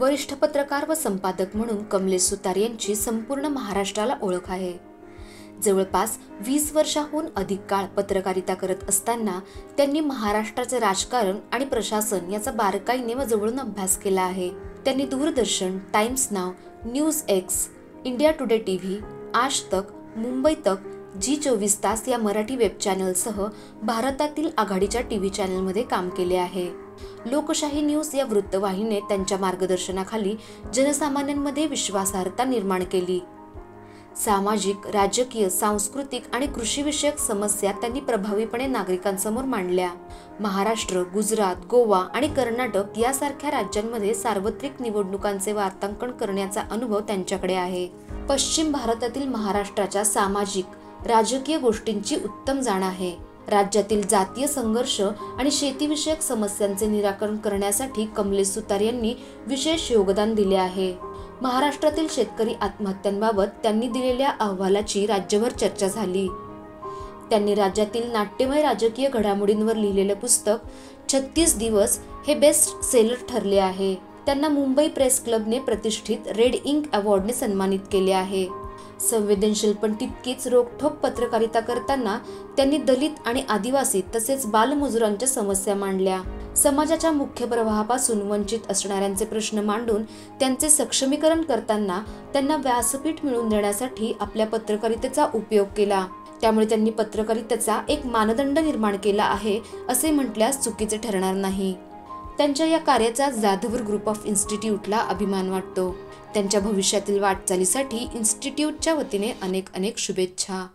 वरिष्ठ पत्रकार व संपादक म्हणून कमलेश सुतार यांची संपूर्ण महाराष्ट्राला ओळख आहे। जवळपास 20 वर्षांहून अधिक काळ पत्रकारिता करत असताना त्यांनी महाराष्ट्राचे राजकारण आणि प्रशासन याचा बारकाईने व जवळून अभ्यास केला आहे। त्यांनी Doordarshan, Times Now, News X, India Today TV, Aaj Tak, Mumbai तक, जी24 तास या मराठी वेब चॅनलसह भारतातील आघाडीच्या टीव्ही चॅनलमध्ये काम केले आहे। लोकशाही न्यूज या वृत्तवाहिनीने त्यांच्या मार्गदर्शनाखाली जनसामान्यांमध्ये विश्वासार्हता निर्माण केली। सामाजिक, राजकीय, सांस्कृतिक आणि कृषीविषयक समस्या त्यांनी प्रभावीपणे नागरिकांसमोर मांडल्या। महाराष्ट्र, गुजरात, गोवा आणि कर्नाटक यासारख्या राज्यांमध्ये सार्वत्रिक निवडणुकांचे वार्तांकन करण्याचा अनुभव त्यांच्याकडे आहे। पश्चिम भारतातील महाराष्ट्राच्या सामाजिक, राजकीय गोष्टींची उत्तम जाण आहे। राज्यातील जातीय संघर्ष आणि शेतीविषयक समस्यांचे निराकरण करण्यासाठी कमलेश सुतार यांनी विशेष योगदान दिले आहे। महाराष्ट्रातील शेतकरी आत्महत्यांबाबत त्यांनी दिलेल्या अहवालाची राज्यभर चर्चा झाली। त्यांनी राज्यातील नाट्यमय राजकीय घडामोडींवर लिहिलेले पुस्तक 36 दिवस हे बेस्ट सेलर ठरले आहे। त्यांना मुंबई प्रेस क्लबने प्रतिष्ठित रेड इंक अवॉर्डने सन्मानित केले आहे। संवेदनशील पण तितकीच रोखठोक पत्रकारिता करताना त्यांनी दलित आणि आदिवासी तसेच बालमजुरांच्या समस्या मांडल्या। समाजाच्या मुख्य प्रवाहापासून वंचित असणाऱ्यांचे प्रश्न मांडून त्यांचे सक्षमीकरण करताना त्यांना व्यासपीठ मिळवून देण्यासाठी आपल्या पत्रकारितेचा उपयोग केला। त्यामुळे त्यांनी पत्रकारितेचा एक मानदंड निर्माण केला आहे असे म्हटल्यास चुकीचे ठरणार नाही। त्यांच्या या कार्याचा जाधवर ग्रुप ऑफ इन्स्टिट्यूटला अभिमान वाटतो। त्यांच्या भविष्यातील वाटचालीसाठी इन्स्टिट्यूटच्या वतीने अनेक शुभेच्छा।